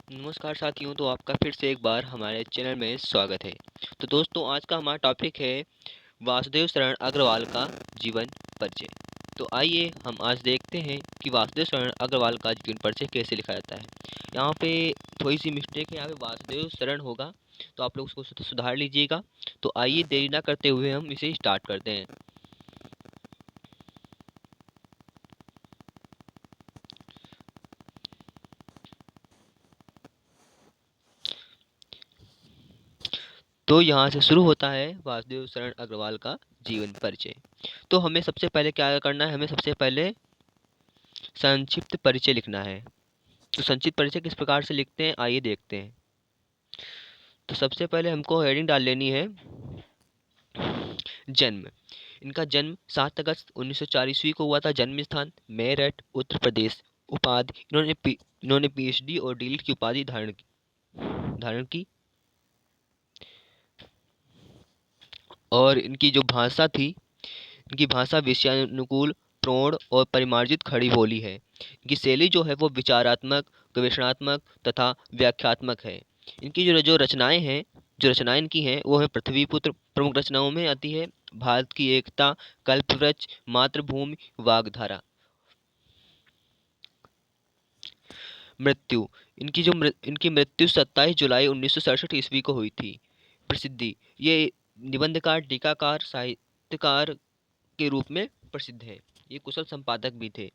नमस्कार साथियों, तो आपका फिर से एक बार हमारे चैनल में स्वागत है। तो दोस्तों, आज का हमारा टॉपिक है वासुदेव शरण अग्रवाल का जीवन परिचय। तो आइए हम आज देखते हैं कि वासुदेव शरण अग्रवाल का जीवन परिचय कैसे लिखा जाता है। यहाँ पे थोड़ी सी मिस्टेक है, यहाँ पे वासुदेव शरण होगा, तो आप लोग उसको सुधार लीजिएगा। तो आइए देरी ना करते हुए हम इसे स्टार्ट करते हैं। तो यहाँ से शुरू होता है वासुदेव शरण अग्रवाल का जीवन परिचय। तो हमें सबसे पहले क्या करना है, हमें सबसे पहले संक्षिप्त परिचय लिखना है। तो संक्षिप्त परिचय किस प्रकार से लिखते हैं, आइए देखते हैं। तो सबसे पहले हमको हेडिंग डाल लेनी है जन्म। इनका जन्म 7 अगस्त 1904 ईस्वी को हुआ था। जन्म स्थान मेरठ, उत्तर प्रदेश। उपाधि इन्होंने पीएचडी और डीलिट की उपाधि धारण की। और इनकी जो भाषा थी, इनकी भाषा विषयानुकूल, प्रौढ़ और परिमार्जित खड़ी बोली है। इनकी शैली जो है वो विचारात्मक, गवेषणात्मक तथा व्याख्यात्मक है। इनकी जो रचनाएं हैं, जो रचनाएं इनकी हैं वो है पृथ्वीपुत्र। प्रमुख रचनाओं में आती है भारत की एकता, कल्पवृक्ष, मातृभूमि, वाग्धारा। मृत्यु। इनकी मृत्यु 27 जुलाई 1967 ईस्वी को हुई थी। प्रसिद्धि। ये निबंधकार, टीकाकार, साहित्यकार के रूप में प्रसिद्ध है। ये कुशल संपादक भी थे।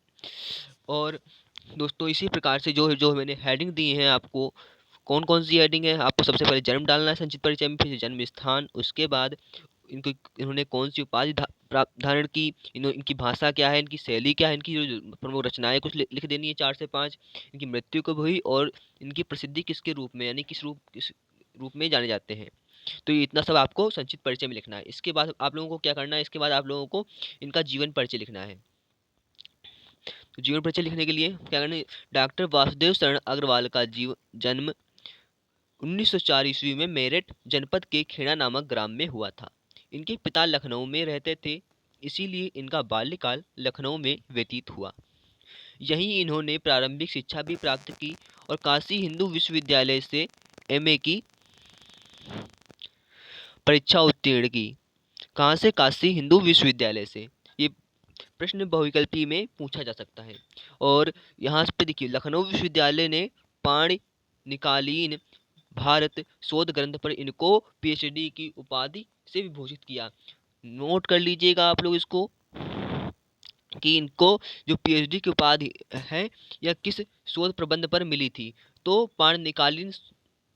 और दोस्तों, इसी प्रकार से जो जो मैंने हेडिंग दी है आपको, कौन कौन सी हेडिंग है, आपको सबसे पहले जन्म डालना है संचित परिचय में, फिर जन्म स्थान, उसके बाद इनको इन्होंने कौन सी उपाधि धारण की, इनकी भाषा क्या है, इनकी शैली क्या है, इनकी जो प्रमुख रचनाएं कुछ लिख देनी है 4 से 5। इनकी मृत्यु कब हुई और इनकी प्रसिद्धि किसके रूप में, यानी किस रूप में जाने जाते हैं। तो ये इतना सब आपको संक्षिप्त परिचय में लिखना है। इसके बाद आप लोगों को क्या करना है, इसके बाद आप लोगों को इनका जीवन परिचय लिखना है। तो जीवन परिचय लिखने के लिए क्या करना है, डॉक्टर वासुदेव शरण अग्रवाल का जन्म 1904 ईस्वी में मेरठ जनपद के खेड़ा नामक ग्राम में हुआ था। इनके पिता लखनऊ में रहते थे, इसीलिए इनका बाल्यकाल लखनऊ में व्यतीत हुआ। यहीं इन्होंने प्रारंभिक शिक्षा भी प्राप्त की और काशी हिंदू विश्वविद्यालय से एमए की परीक्षा उत्तीर्ण की। कहाँ से? काशी हिंदू विश्वविद्यालय से। ये प्रश्न बहुविकल्पी में पूछा जा सकता है। और यहाँ पे देखिए, लखनऊ विश्वविद्यालय ने पाणिनिकालीन भारत शोध ग्रंथ पर इनको पीएचडी की उपाधि से विभूषित किया। नोट कर लीजिएगा आप लोग इसको, कि इनको जो पीएचडी की उपाधि है या किस शोध प्रबंध पर मिली थी। तो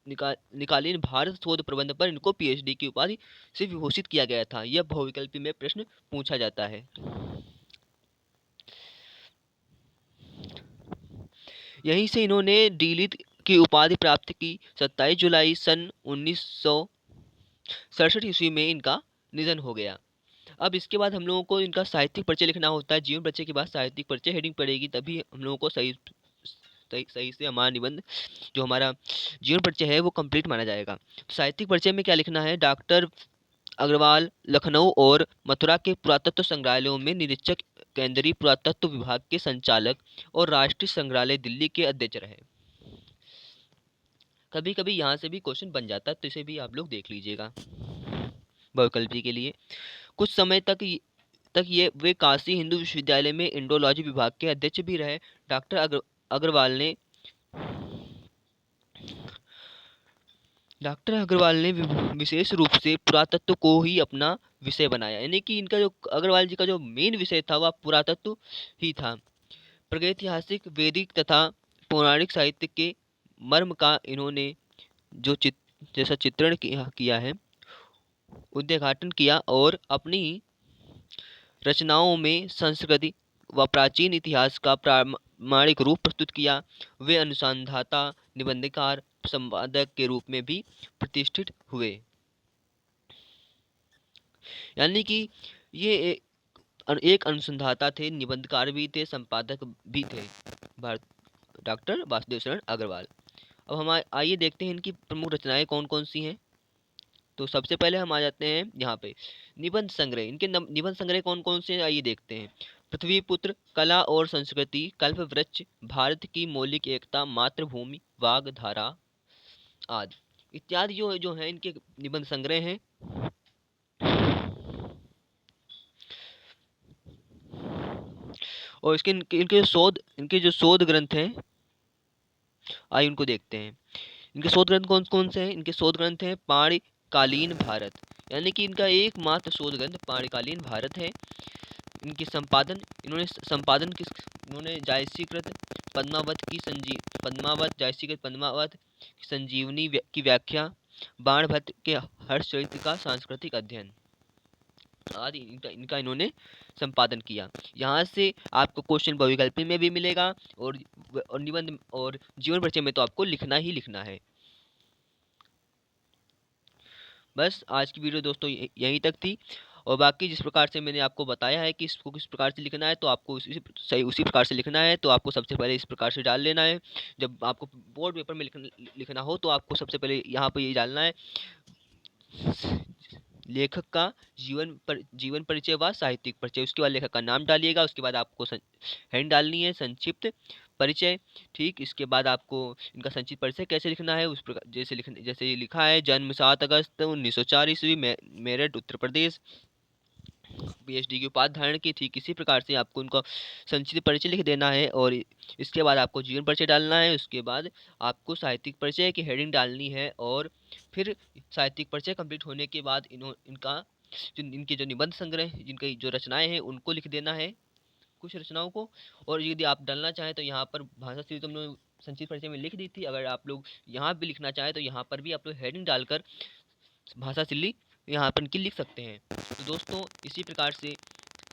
निकालीन भारत शोध प्रबंध पर इनको पीएचडी की उपाधि से विभूषित किया गया था। यह बहुविकल्पी में प्रश्न पूछा जाता है। यहीं से इन्होंने डीलिट की उपाधि प्राप्त की। 27 जुलाई सन 1967 ईस्वी में इनका निधन हो गया। अब इसके बाद हम लोगों को इनका साहित्यिक परिचय लिखना होता है। जीवन परिचय के बाद साहित्यिक परिचय हेडिंग पड़ेगी, तभी हम लोगों को सही सही सही से हमारा निबंध, जो हमारा जीवन परिचय है, वो कंप्लीट माना जाएगा। साहित्यिक परिचय में क्या लिखना है, डॉक्टर अग्रवाल लखनऊ और मथुरा के पुरातत्व संग्रहालयों में निरीक्षक, केंद्रीय पुरातत्व विभाग के संचालक और राष्ट्रीय संग्रहालय दिल्ली के अध्यक्ष रहे। कभी कभी यहाँ से भी क्वेश्चन बन जाता है, तो इसे भी आप लोग देख लीजिएगा बहुविकल्पी के लिए। कुछ समय तक ये वे काशी हिंदू विश्वविद्यालय में इंडोलॉजी विभाग के अध्यक्ष भी रहे। डॉक्टर अग्रवाल ने डॉक्टर अग्रवाल ने विशेष रूप से पुरातत्व को ही अपना विषय बनाया, यानी कि इनका जो अग्रवाल जी का जो मेन विषय था वह पुरातत्व ही था। प्रागैतिहासिक, वैदिक तथा पौराणिक साहित्य के मर्म का इन्होंने जो जैसा चित्रण किया है, उद्घाटन किया और अपनी रचनाओं में संस्कृति व प्राचीन इतिहास का प्रामाणिक रूप प्रस्तुत किया। वे अनुसंधाता, निबंधकार, संपादक के रूप में भी प्रतिष्ठित हुए। यानी कि ये एक अनुसंधाता थे, निबंधकार भी थे, संपादक भी थे, भारत डॉक्टर वासुदेव शरण अग्रवाल। अब हम आइए देखते हैं इनकी प्रमुख रचनाएं कौन कौन सी हैं। तो सबसे पहले हम आ जाते हैं यहाँ पे निबंध संग्रह। इनके निबंध संग्रह कौन कौन से हैं, आइए देखते हैं। पृथ्वीपुत्र, कला और संस्कृति, कल्पवृक्ष, भारत की मौलिक एकता, मातृभूमि, वागधारा आदि इत्यादि जो जो है इनके निबंध संग्रह हैं। और इसके इनके जो शोध ग्रंथ हैं, आइए उनको देखते हैं। इनके शोध ग्रंथ कौन कौन से हैं? इनके शोध ग्रंथ हैं पाणिकालीन भारत, यानी कि इनका एकमात्र शोध ग्रंथ पाणिकालीन भारत है। इनके संपादन इन्होंने जायसीकृत पद्मावत की संजीवनी की व्याख्या, बाणभट्ट के हर्षचरित्र का सांस्कृतिक अध्ययन आदि इनका इन्होंने संपादन किया। यहाँ से आपको क्वेश्चन बहुविकल्पी में भी मिलेगा, और निबंध और जीवन परिचय में तो आपको लिखना ही लिखना है। बस आज की वीडियो दोस्तों यहीं तक थी, और बाकी जिस प्रकार से मैंने आपको बताया है कि इसको किस प्रकार से लिखना है, तो आपको उसी प्रकार से लिखना है। तो आपको सबसे पहले इस प्रकार से डाल लेना है। जब आपको बोर्ड पेपर में लिखना हो तो आपको सबसे पहले यहाँ पर ये डालना है, लेखक का जीवन परिचय व साहित्यिक परिचय। उसके बाद लेखक का नाम डालिएगा। उसके बाद आपको हेडिंग डालनी है संक्षिप्त परिचय। ठीक, इसके बाद आपको इनका संक्षिप्त परिचय कैसे लिखना है, उस प्रकार जैसे ये लिखा है, जन्म 7 अगस्त 1904 ईस्वी, मेरठ उत्तर प्रदेश, पीएचडी की उपाधि धारण की। ठीक इसी प्रकार से आपको उनका संक्षिप्त परिचय लिख देना है, और इसके बाद आपको जीवन परिचय डालना है। उसके बाद आपको साहित्यिक परिचय की हेडिंग डालनी है, और फिर साहित्यिक परिचय कंप्लीट होने के बाद इनके जो निबंध संग्रह, जिनकी जो रचनाएं हैं उनको लिख देना है, कुछ रचनाओं को। और यदि आप डालना चाहें तो यहाँ पर भाषा शैली तो हमने संक्षिप्त परिचय में लिख दी थी, अगर आप लोग यहाँ भी लिखना चाहें तो यहाँ पर भी आप लोग हेडिंग डालकर भाषा शैली यहाँ पर इनकी लिख सकते हैं। तो दोस्तों इसी प्रकार से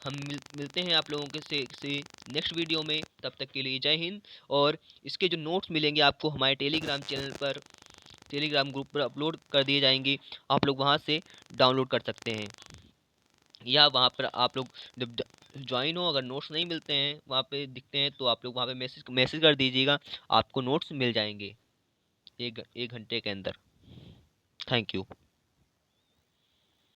हम मिलते हैं आप लोगों के से नेक्स्ट वीडियो में। तब तक के लिए जय हिंद। और इसके जो नोट्स मिलेंगे आपको हमारे टेलीग्राम चैनल पर, टेलीग्राम ग्रुप पर अपलोड कर दिए जाएंगे। आप लोग वहाँ से डाउनलोड कर सकते हैं, या वहाँ पर आप लोग जब ज्वाइन हो, अगर नोट्स नहीं मिलते हैं वहाँ पे दिखते हैं तो आप लोग वहाँ पे मैसेज कर दीजिएगा, आपको नोट्स मिल जाएंगे एक घंटे के अंदर। Thank you.